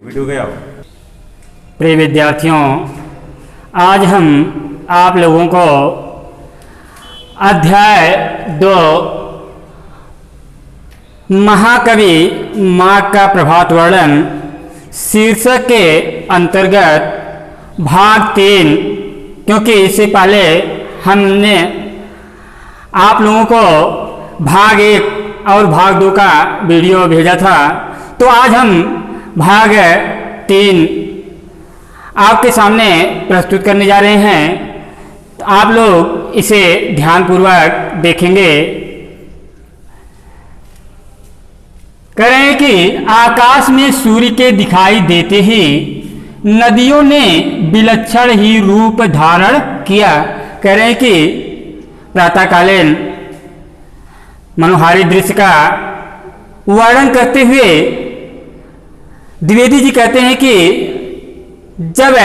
Video गया। प्रिय विद्यार्थियों, आज हम आप लोगों को अध्याय 2 महाकवि मार्ग का प्रभात वर्णन शीर्षक के अंतर्गत भाग 3, क्योंकि इससे पहले हमने आप लोगों को भाग 1 और भाग 2 का वीडियो भेजा था, तो आज हम भाग 3 आपके सामने प्रस्तुत करने जा रहे हैं। तो आप लोग इसे ध्यानपूर्वक देखेंगे। कह रहे हैं कि आकाश में सूर्य के दिखाई देते ही नदियों ने विलक्षण ही रूप धारण किया। कह रहे हैं कि प्रातःकालीन मनोहारी दृश्य का वर्णन करते हुए द्विवेदी जी कहते हैं कि जब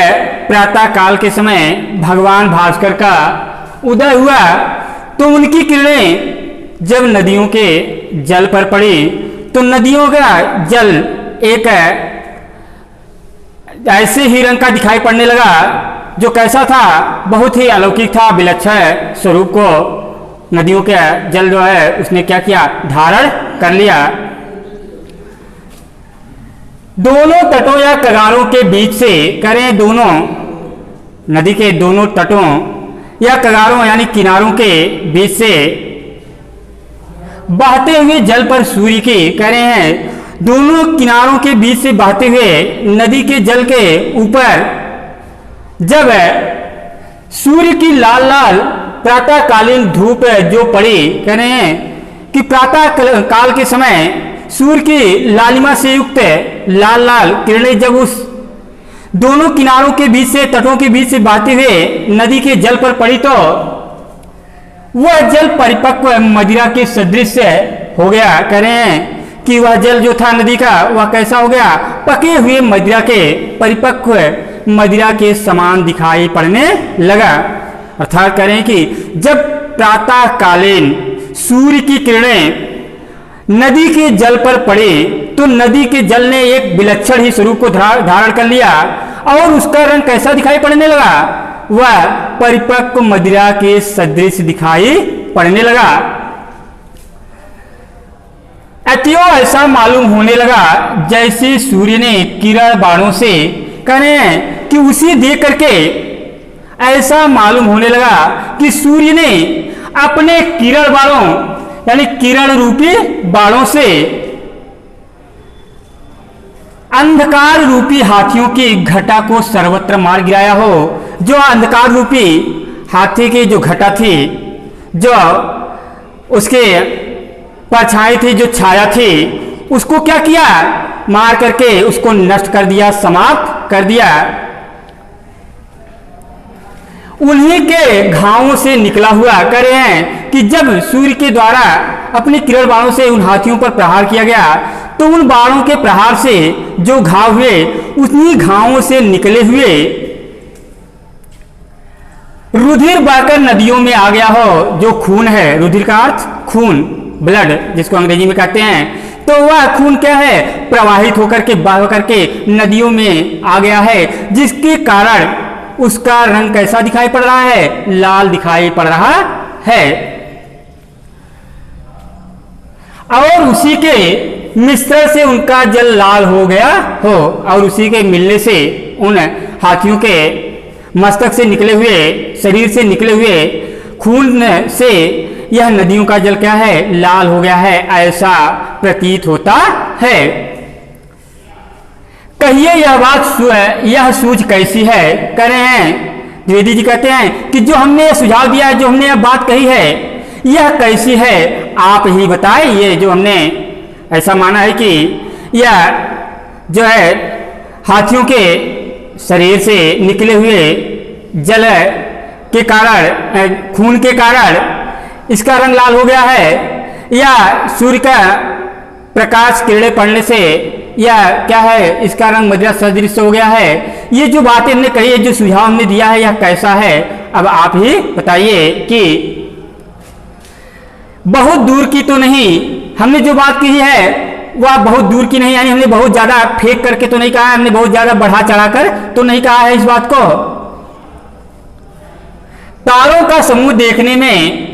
प्रातः काल के समय भगवान भास्कर का उदय हुआ तो उनकी किरणें जब नदियों के जल पर पड़ी तो नदियों का जल एक ऐसे ही रंग का दिखाई पड़ने लगा जो कैसा था, बहुत ही अलौकिक था। विलक्षण स्वरूप को नदियों के जल जो है उसने क्या किया, धारण कर लिया। दोनों तटों या कगारों के बीच से करें, दोनों नदी के दोनों तटों या कगारों यानी किनारों के बीच से बहते हुए जल पर सूर्य की कह रहे हैं, दोनों किनारों के बीच से बहते हुए नदी के जल के ऊपर जब सूर्य की लाल लाल प्रातःकालीन धूप जो पड़ी, कह रहे हैं कि प्रातः काल के समय सूर्य की लालिमा से युक्त लाल लाल किरणें जब उस दोनों किनारों के बीच से, तटों के बीच से बहते हुए नदी के जल पर पड़ी तो वह जल परिपक्व मदिरा के सदृश हो गया। कह रहे हैं कि वह जल जो था नदी का वह कैसा हो गया, पके हुए मदिरा के, परिपक्व मदिरा के समान दिखाई पड़ने लगा। अर्थात कह रहे हैं कि जब प्रातःकालीन सूर्य की किरणें नदी के जल पर पड़ी तो नदी के जल ने एक विलक्षण ही स्वरूप को धारण कर लिया और उसका रंग कैसा दिखाई पड़ने लगा, वह परिपक्व मदिरा के सदृश दिखाई पड़ने लगा। अतएव ऐसा मालूम होने लगा जैसे सूर्य ने किरण बाणों से, कह रहे हैं कि उसे देख करके ऐसा मालूम होने लगा कि सूर्य ने अपने किरण बाणों यानी किरण रूपी बाणों से अंधकार रूपी हाथियों की घटा को सर्वत्र मार गिराया हो। जो अंधकार रूपी हाथी की जो घटा थी, जो उसके परछाई थी, जो छाया थी, उसको क्या किया, मार करके उसको नष्ट कर दिया, समाप्त कर दिया। उन्हीं के घावों से निकला हुआ, कह रहे हैं कि जब सूर्य के द्वारा अपने किरण बाणों से उन हाथियों पर प्रहार किया गया तो उन बाणों के प्रहार से जो घाव हुए उन्हीं घावों से निकले हुए रुधिर बहकर नदियों में आ गया हो। जो खून है, रुधिर का अर्थ खून, ब्लड जिसको अंग्रेजी में कहते हैं, तो वह खून क्या है, प्रवाहित होकर के बह करके नदियों में आ गया है, जिसके कारण उसका रंग कैसा दिखाई पड़ रहा है, लाल दिखाई पड़ रहा है। और उसी के मिश्रण से उनका जल लाल हो गया हो और उसी के मिलने से उन हाथियों के मस्तक से निकले हुए, शरीर से निकले हुए खून से यह नदियों का जल क्या है, लाल हो गया है, ऐसा प्रतीत होता है। कहिए यह बात, यह सूझ कैसी है। कह रहे हैं द्विवेदी जी कहते हैं कि जो हमने यह सुझाव दिया है, जो हमने यह बात कही है, यह कैसी है, आप ही बताएं। ये जो हमने ऐसा माना है कि यह जो है हाथियों के शरीर से निकले हुए जल के कारण, खून के कारण इसका रंग लाल हो गया है, या सूर्य का प्रकाश किरणें पड़ने से या क्या है, इसका रंग मदिरा सदृश हो गया है। ये जो बातें हमने कही है, जो सुझाव हमने दिया है, यह कैसा है, अब आप ही बताइए। कि बहुत दूर की तो नहीं, हमने जो बात कही है वह बहुत दूर की नहीं, यानी हमने बहुत ज्यादा फेंक करके तो नहीं कहा है, हमने बहुत ज्यादा बढ़ा चढ़ाकर तो नहीं कहा है इस बात को। तारों का समूह देखने में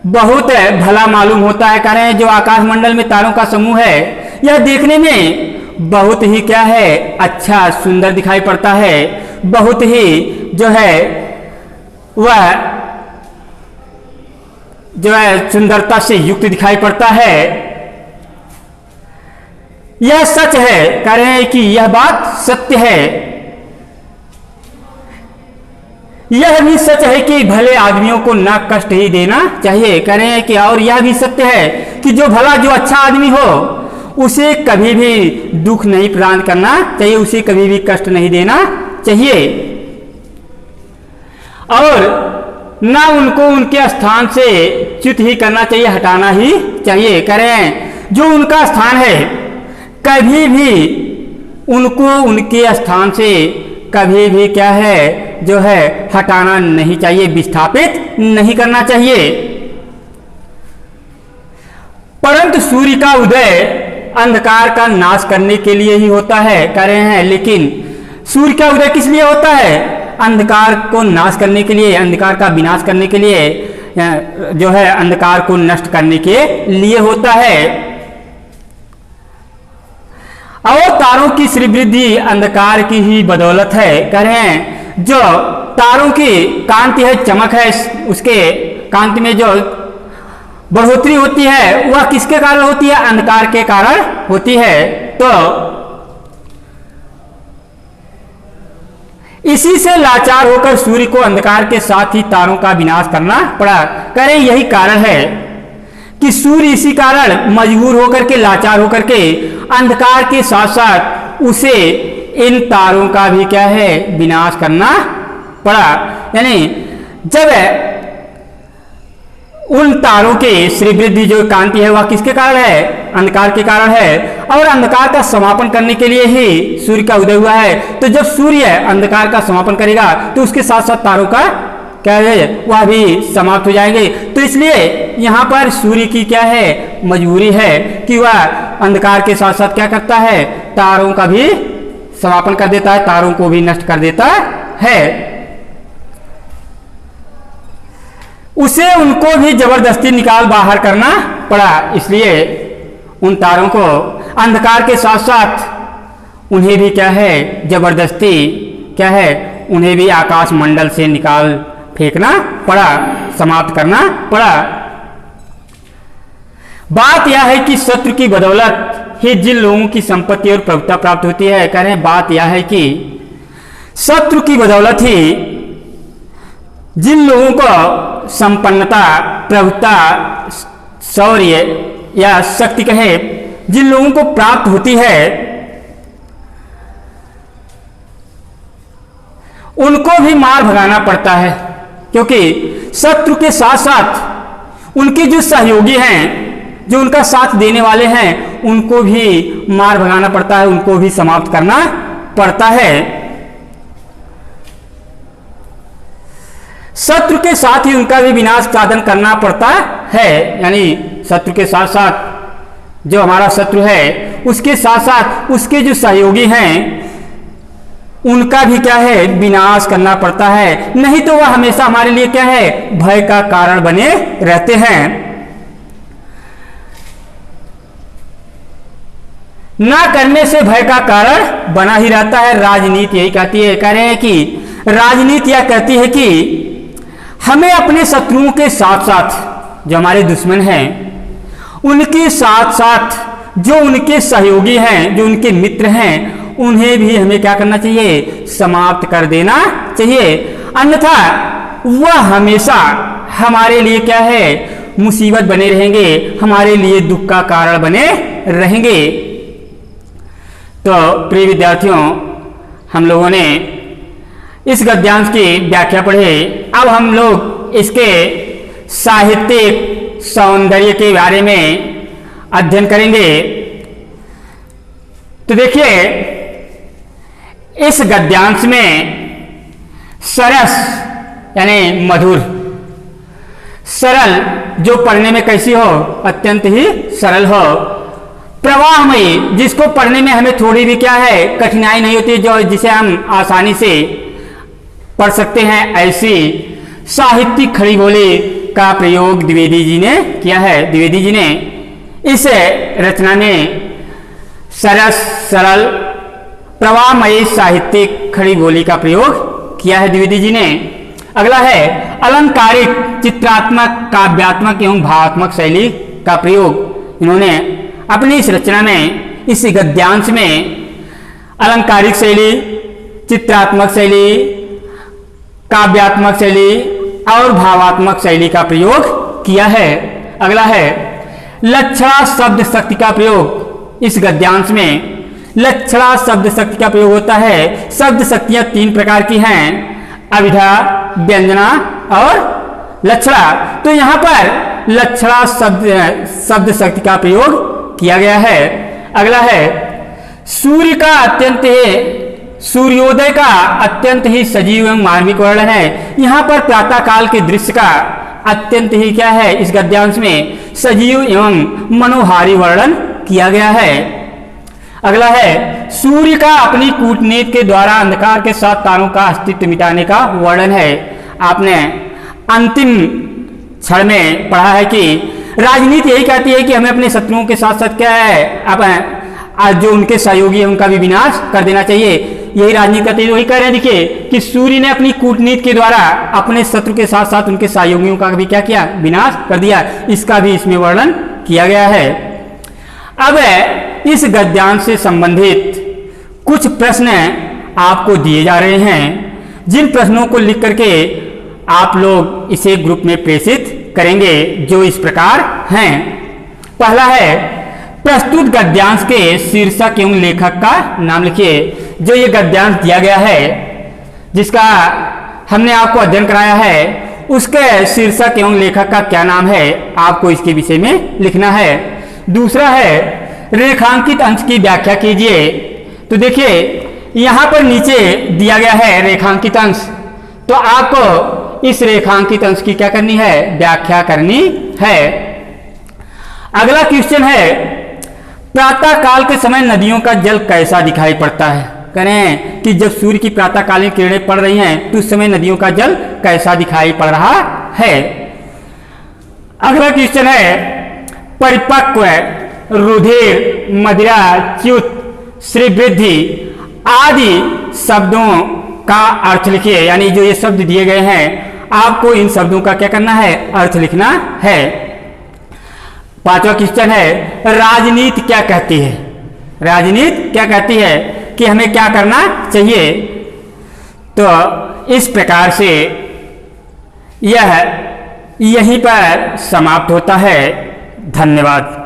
बहुत भला मालूम होता है। कह रहे हैं जो आकाश मंडल में तारों का समूह है यह देखने में बहुत ही क्या है, अच्छा सुंदर दिखाई पड़ता है, बहुत ही जो है वह जो है सुंदरता से युक्त दिखाई पड़ता है। यह सच है, कह रहे हैं कि यह बात सत्य है। यह भी सच है कि भले आदमियों को ना कष्ट ही देना चाहिए, कह रहे हैं कि और यह भी सत्य है कि जो भला जो अच्छा आदमी हो उसे कभी भी दुख नहीं प्रदान करना चाहिए, उसे कभी भी कष्ट नहीं देना चाहिए और ना उनको उनके स्थान से च्युत ही करना चाहिए, हटाना ही चाहिए। कह रहे हैं जो उनका स्थान है कभी भी उनको उनके स्थान से कभी भी क्या है जो है हटाना नहीं चाहिए, विस्थापित नहीं करना चाहिए। परंतु सूर्य का उदय अंधकार का नाश करने के लिए ही होता है, कह रहे हैं। लेकिन सूर्य का उदय किस लिए होता है? अंधकार को नाश करने के लिए, अंधकार का विनाश करने के लिए, जो है अंधकार को नष्ट करने के लिए होता है। और तारों की श्रीवृद्धि अंधकार की ही बदौलत है, कह रहे हैं। जो तारों की कांति है, चमक है, उसके कांति में जो बढ़ोतरी होती है वह किसके कारण होती है? अंधकार के कारण होती है। तो इसी से लाचार होकर सूर्य को अंधकार के साथ ही तारों का विनाश करना पड़ा। कह रहे यही कारण है कि सूर्य इसी कारण मजबूर होकर के, लाचार होकर के अंधकार के साथ साथ उसे इन तारों का भी क्या है विनाश करना पड़ा। यानी जब उन तारों के श्रीवृद्धि जो कांति है वह किसके कारण है? अंधकार के कारण है। और अंधकार का समापन करने के लिए ही सूर्य का उदय हुआ है। तो जब सूर्य अंधकार का समापन करेगा तो उसके साथ साथ तारों का क्या है वह भी समाप्त हो जाएंगे। तो इसलिए यहाँ पर सूर्य की क्या है मजबूरी है कि वह अंधकार के साथ साथ क्या करता है? तारों का भी समापन कर देता है, तारों को भी नष्ट कर देता है। उसे उनको भी जबरदस्ती निकाल बाहर करना पड़ा। इसलिए उन तारों को अंधकार के साथ साथ उन्हें भी क्या है जबरदस्ती क्या है उन्हें भी आकाश मंडल से निकाल फेंकना पड़ा, समाप्त करना पड़ा। बात यह है कि शत्रु की बदौलत ही जिन लोगों की संपत्ति और प्रभुता प्राप्त होती है, कह रहे हैं बात यह है कि शत्रु की बदौलत ही जिन लोगों को संपन्नता, प्रभुता, शौर्य या शक्ति कहे, जिन लोगों को प्राप्त होती है उनको भी मार भगाना पड़ता है। क्योंकि शत्रु के साथ साथ उनके जो सहयोगी हैं, जो उनका साथ देने वाले हैं, उनको भी मार भगाना पड़ता है, उनको भी समाप्त करना पड़ता है। शत्रु के साथ ही उनका भी विनाश साधन करना पड़ता है। यानी शत्रु के साथ साथ जो हमारा शत्रु है उसके साथ साथ उसके जो सहयोगी हैं उनका भी क्या है विनाश करना पड़ता है। नहीं तो वह हमेशा हमारे लिए क्या है भय का कारण बने रहते हैं। ना करने से भय का कारण बना ही रहता है। राजनीति यही कहती है, कह रहे हैं कि राजनीति यह कहती है कि हमें अपने शत्रुओं के साथ साथ जो हमारे दुश्मन हैं उनके साथ साथ जो उनके सहयोगी हैं, जो उनके मित्र हैं, उन्हें भी हमें क्या करना चाहिए समाप्त कर देना चाहिए। अन्यथा वह हमेशा हमारे लिए क्या है मुसीबत बने रहेंगे, हमारे लिए दुख का कारण बने रहेंगे। तो प्रिय विद्यार्थियों, हम लोगों ने इस गद्यांश की व्याख्या पढ़े। अब हम लोग इसके साहित्यिक सौंदर्य के बारे में अध्ययन करेंगे। तो देखिए इस गद्यांश में सरस यानी मधुर, सरल जो पढ़ने में कैसी हो अत्यंत ही सरल हो, प्रवाहमयी, जिसको पढ़ने में हमें थोड़ी भी क्या है कठिनाई नहीं होती, जो जिसे हम आसानी से पढ़ सकते हैं, ऐसी साहित्यिक खड़ी बोली का प्रयोग द्विवेदी जी ने किया है। द्विवेदी जी ने इस रचना में सरस सरल प्रवाहमयी साहित्यिक खड़ी बोली का प्रयोग किया है द्विवेदी जी ने। अगला है अलंकारिक, चित्रात्मक, काव्यात्मक एवं भावात्मक शैली का प्रयोग इन्होंने अपनी इस रचना में, इस गद्यांश में अलंकारिक शैली, चित्रात्मक शैली, काव्यात्मक शैली और भावात्मक शैली का प्रयोग किया है। अगला है लक्षणा शब्द शक्ति का प्रयोग। इस गद्यांश में लक्षणा शब्द शक्ति का प्रयोग होता है। शब्द शक्तियां 3 प्रकार की हैं, अभिधा, व्यंजना और लक्षणा। तो यहाँ पर लक्षणा शब्द शक्ति का प्रयोग किया गया है। अगला है सूर्य का अत्यंत सूर्योदय का अत्यंत ही सजीव एवं मार्मिक वर्णन है। यहाँ पर प्रातः काल के दृश्य का अत्यंत ही क्या है, इस गद्यांश में सजीव एवं मनोहारी वर्णन किया गया है। अगला है सूर्य का अपनी कूटनीति के द्वारा अंधकार के साथ तारों का अस्तित्व मिटाने का वर्णन है। आपने अंतिम क्षण में पढ़ा है कि राजनीति यही कहती है कि हमें अपने शत्रुओं के साथ साथ क्या है, आज जो उनके सहयोगी है उनका भी विनाश कर देना चाहिए। यही राजनीति कहती है, वही कह रहे हैं देखिए कि सूर्य ने अपनी कूटनीति के द्वारा अपने शत्रु के साथ साथ उनके सहयोगियों का भी क्या किया, विनाश कर दिया। इसका भी इसमें वर्णन किया गया है। अब इस गद्यांश से संबंधित कुछ प्रश्न आपको दिए जा रहे हैं, जिन प्रश्नों को लिख करके आप लोग इसे ग्रुप में प्रेषित करेंगे, जो इस प्रकार हैं। पहला है प्रस्तुत गद्यांश के शीर्षक एवं लेखक का नाम लिखिए। जो ये गद्यांश दिया गया है, जिसका हमने आपको अध्ययन कराया है, उसके शीर्षक एवं लेखक का क्या नाम है, आपको इसके विषय में लिखना है। दूसरा है रेखांकित अंश की व्याख्या कीजिए। तो देखिए यहाँ पर नीचे दिया गया है रेखांकित अंश, तो आपको इस रेखांकित अंश की क्या करनी है, व्याख्या करनी है। अगला क्वेश्चन है प्रातः काल के समय नदियों का जल कैसा दिखाई पड़ता है। करें कि जब सूर्य की प्रातःकालीन किरणें पड़ रही हैं तो उस समय नदियों का जल कैसा दिखाई पड़ रहा है। अगला क्वेश्चन है परिपक्व, रुधिर, मदिरा, च्युत, श्रीवृद्धि आदि शब्दों का अर्थ लिखिए। यानी जो ये शब्द दिए गए हैं, आपको इन शब्दों का क्या करना है, अर्थ लिखना है। पांचवा क्वेश्चन है राजनीति क्या कहती है। राजनीति क्या कहती है कि हमें क्या करना चाहिए। तो इस प्रकार से यह यहीं पर समाप्त होता है। धन्यवाद।